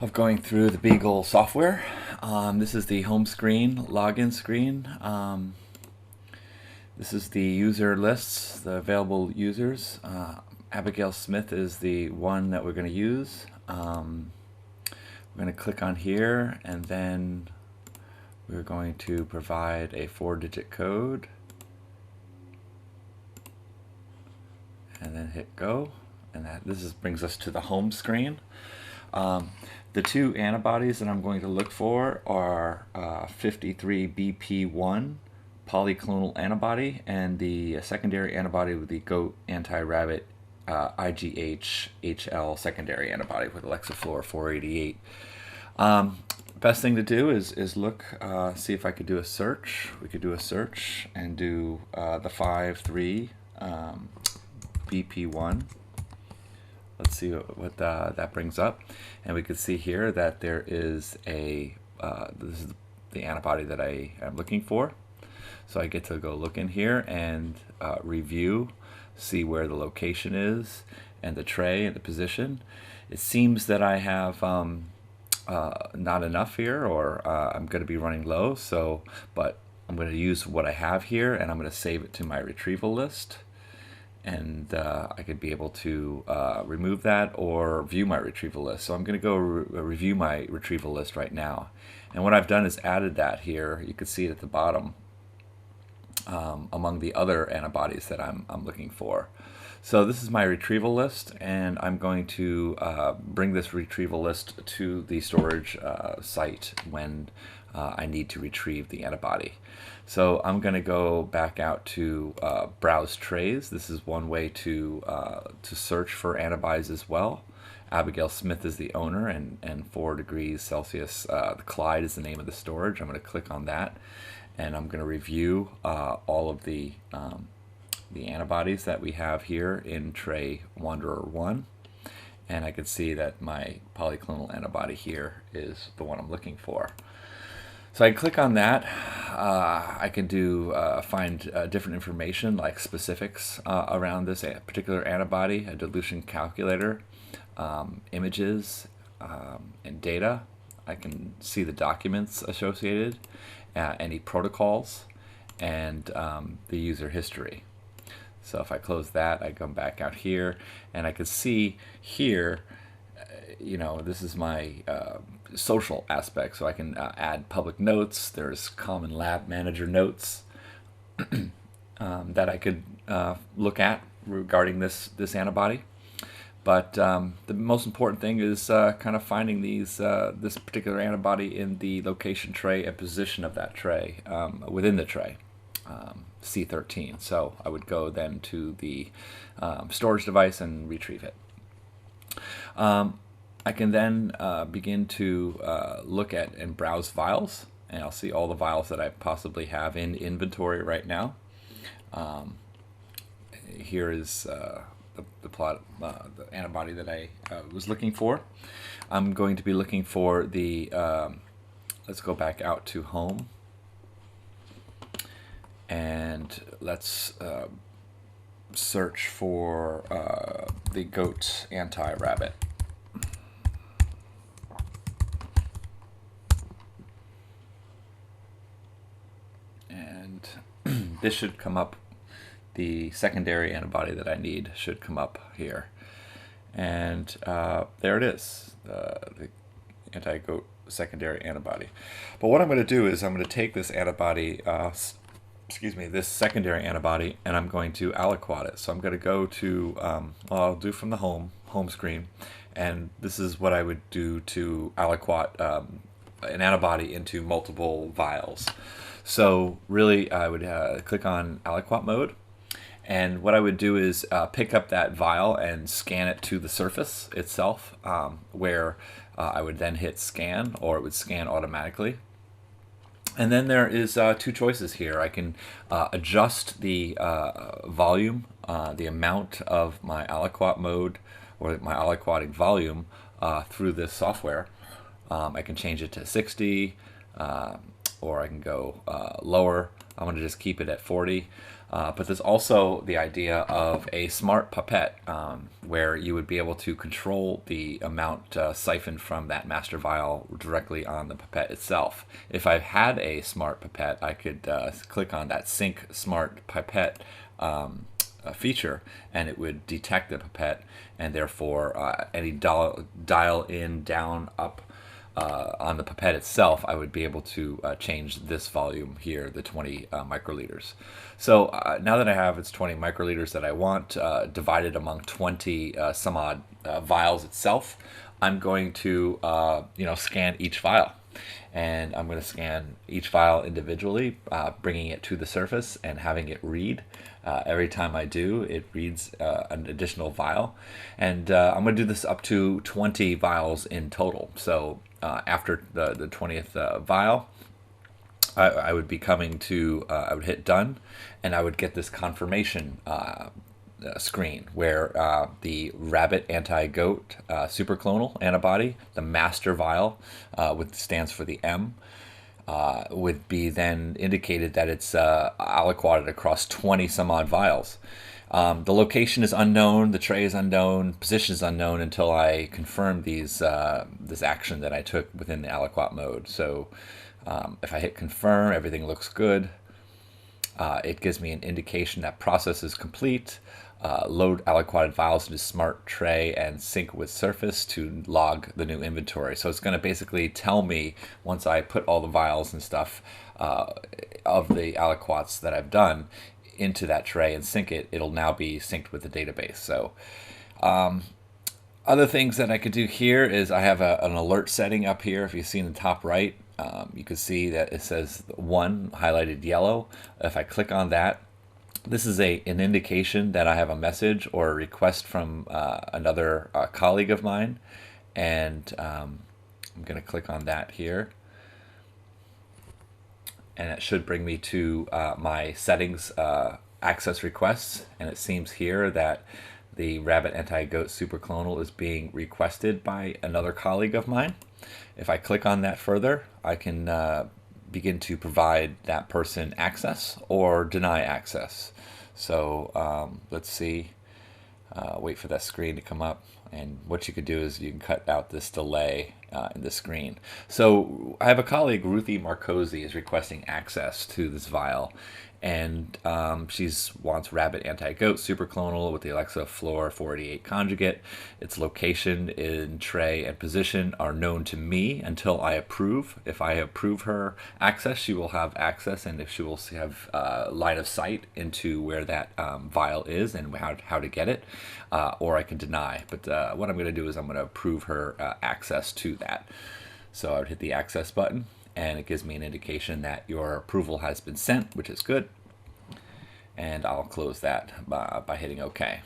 Of going through the Beagle software. This is the home screen, login screen. This is the user lists, the available users. Abigail Smith is the one that we're going to use. We're going to click on here, and then we're going to provide a 4-digit code, and then hit go, and this brings us to the home screen. The two antibodies that I'm going to look for are 53BP1 polyclonal antibody and the secondary antibody with the goat anti-rabbit IgH-HL secondary antibody with Alexaflor 488. Best thing to do is look, see if I could do a search. We could do a search and do the 53 BP1. Let's see what that brings up, and we can see here that there is a this is the antibody that I am looking for. So I get to go look in here and review, see where the location is and the tray and the position. It seems that I have not enough here, or I'm going to be running low. But I'm going to use what I have here, and I'm going to save it to my retrieval list. And I could be able to remove that or view my retrieval list. So I'm going to go review my retrieval list right now. And what I've done is added that here. You can see it at the bottom among the other antibodies that I'm looking for. So this is my retrieval list, and I'm going to bring this retrieval list to the storage site when I need to retrieve the antibody. So I'm going to go back out to browse trays. This is one way to search for antibodies as well. Abigail Smith is the owner, and 4 degrees Celsius, the Clyde is the name of the storage. I'm going to click on that, and I'm going to review all of the antibodies that we have here in tray Wanderer 1. And I can see that my polyclonal antibody here is the one I'm looking for. So I click on that. I can find different information like specifics around this particular antibody, a dilution calculator, images, and data. I can see the documents associated, any protocols, and the user history. So if I close that, I come back out here, and I can see here, this is my social aspect, so I can add public notes. There's common lab manager notes that I could look at regarding this antibody. But the most important thing is kind of finding this particular antibody in the location tray and position of that tray within the tray. C13. So I would go then to the storage device and retrieve it. I can then begin to look at and browse vials, and I'll see all the vials that I possibly have in inventory right now. Here is the antibody that I was looking for. I'm going to be looking for the, let's go back out to home, and let's search for the goat anti-rabbit. And this should come up. The secondary antibody that I need should come up here. And there it is, the anti-goat secondary antibody. But what I'm going to do is I'm going to take this antibody, this secondary antibody, and I'm going to aliquot it. So I'm going to go to, I'll do from the home screen, and this is what I would do to aliquot an antibody into multiple vials. So really, I would click on aliquot mode, and what I would do is pick up that vial and scan it to the surface itself, where I would then hit scan, or it would scan automatically. And then there is 2 choices here. I can adjust the volume, the amount of my aliquot mode, or my aliquoting volume through this software. I can change it to 60, or I can go lower. I'm going to just keep it at 40. But there's also the idea of a smart pipette, where you would be able to control the amount siphoned from that master vial directly on the pipette itself. If I had a smart pipette, I could click on that Sync Smart Pipette feature, and it would detect the pipette, and therefore any dial in, down, up on the pipette itself, I would be able to change this volume here, the 20 microliters. So now that I have its 20 microliters that I want, divided among 20 some odd vials itself, I'm going to scan each vial. And I'm going to scan each vial individually, bringing it to the surface and having it read. Every time I do, it reads an additional vial. And I'm going to do this up to 20 vials in total. So after the 20th vial, I would be coming to, I would hit done, and I would get this confirmation screen where the rabbit anti-goat superclonal antibody, the master vial, which stands for the M, would be then indicated that it's aliquoted across 20 some odd vials. The location is unknown, the tray is unknown, position is unknown until I confirm this action that I took within the aliquot mode. So if I hit confirm, everything looks good. It gives me an indication that process is complete. Load aliquoted vials into smart tray and sync with surface to log the new inventory. So it's going to basically tell me, once I put all the vials and stuff of the aliquots that I've done into that tray and sync it, it'll now be synced with the database. So other things that I could do here is I have an alert setting up here. If you see in the top right, you can see that it says 1 highlighted yellow. If I click on that, this is an indication that I have a message or a request from another colleague of mine, and I'm going to click on that here, and it should bring me to my settings access requests, and it seems here that the rabbit anti-goat superclonal is being requested by another colleague of mine. If I click on that further, I can begin to provide that person access or deny access. So let's see, wait for that screen to come up, and what you could do is you can cut out this delay in the screen. So I have a colleague, Ruthie Marcosi, is requesting access to this vial, and she wants rabbit anti-goat superclonal with the Alexa Fluor 488 conjugate. Its location in tray and position are known to me until I approve. If I approve her access, she will have access, and if she will have line of sight into where that vial is and how to get it, or I can deny. But what I'm going to do is I'm going to approve her access to that. So I would hit the access button, and it gives me an indication that your approval has been sent, which is good. And I'll close that by hitting OK.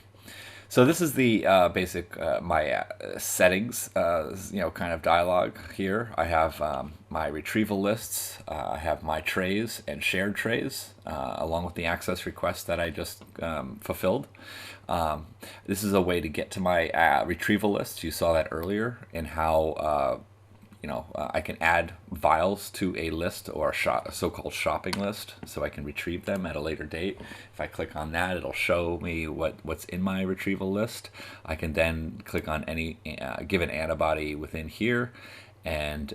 So this is the basic my settings, kind of dialog here. I have my retrieval lists. I have my trays and shared trays, along with the access request that I just fulfilled. This is a way to get to my retrieval list. You saw that earlier in how I can add vials to a list, or a so-called shopping list, so I can retrieve them at a later date. If I click on that, it'll show me what's in my retrieval list. I can then click on any given antibody within here, and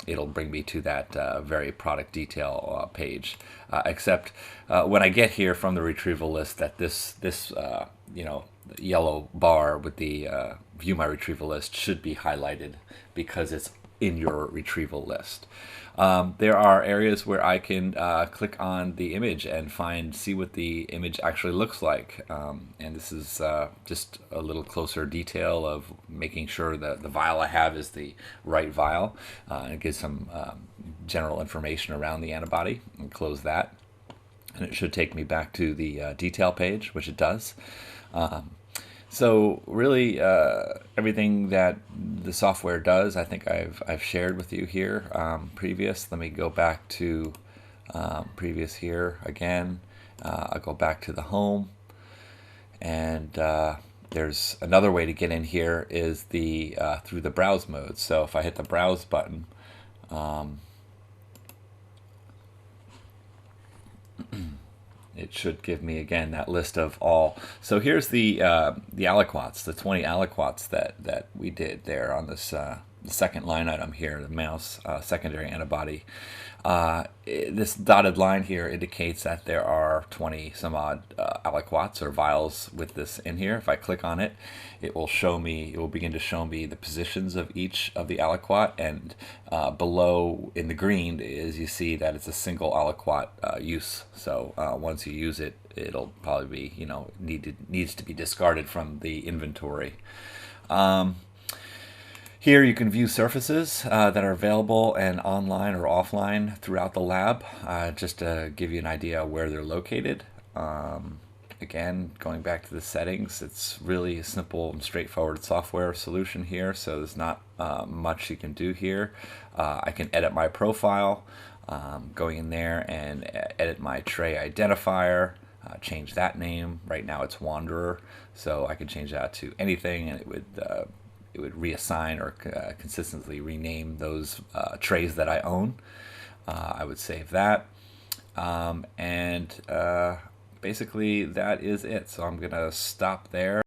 it'll bring me to that very product detail page. Except when I get here from the retrieval list, that this yellow bar with the view my retrieval list should be highlighted because it's in your retrieval list. There are areas where I can click on the image and see what the image actually looks like. And this is just a little closer detail of making sure that the vial I have is the right vial. It gives some general information around the antibody, and close that. And it should take me back to the detail page, which it does. So really, everything that the software does, I think I've shared with you here previous. Let me go back to previous here again. I'll go back to the home, and there's another way to get in here is through the browse mode. So if I hit the browse button, it should give me again that list of all. So here's the aliquots, the 20 aliquots that we did there on this the second line item here, the mouse secondary antibody. This dotted line here indicates that there are 20 some odd aliquots or vials with this in here. If I click on it, it will show me, it will begin to show me the positions of each of the aliquot, and below in the green is, you see that it's a single aliquot use. So once you use it, it'll probably be, you know, needs to be discarded from the inventory. Here you can view surfaces that are available and online or offline throughout the lab, just to give you an idea of where they're located. Again, going back to the settings, it's really a simple and straightforward software solution here, so there's not much you can do here. I can edit my profile, going in there and edit my tray identifier, change that name. Right now it's Wanderer, so I can change that to anything, and it would reassign or consistently rename those trays that I own. I would save that. And basically that is it. So I'm going to stop there.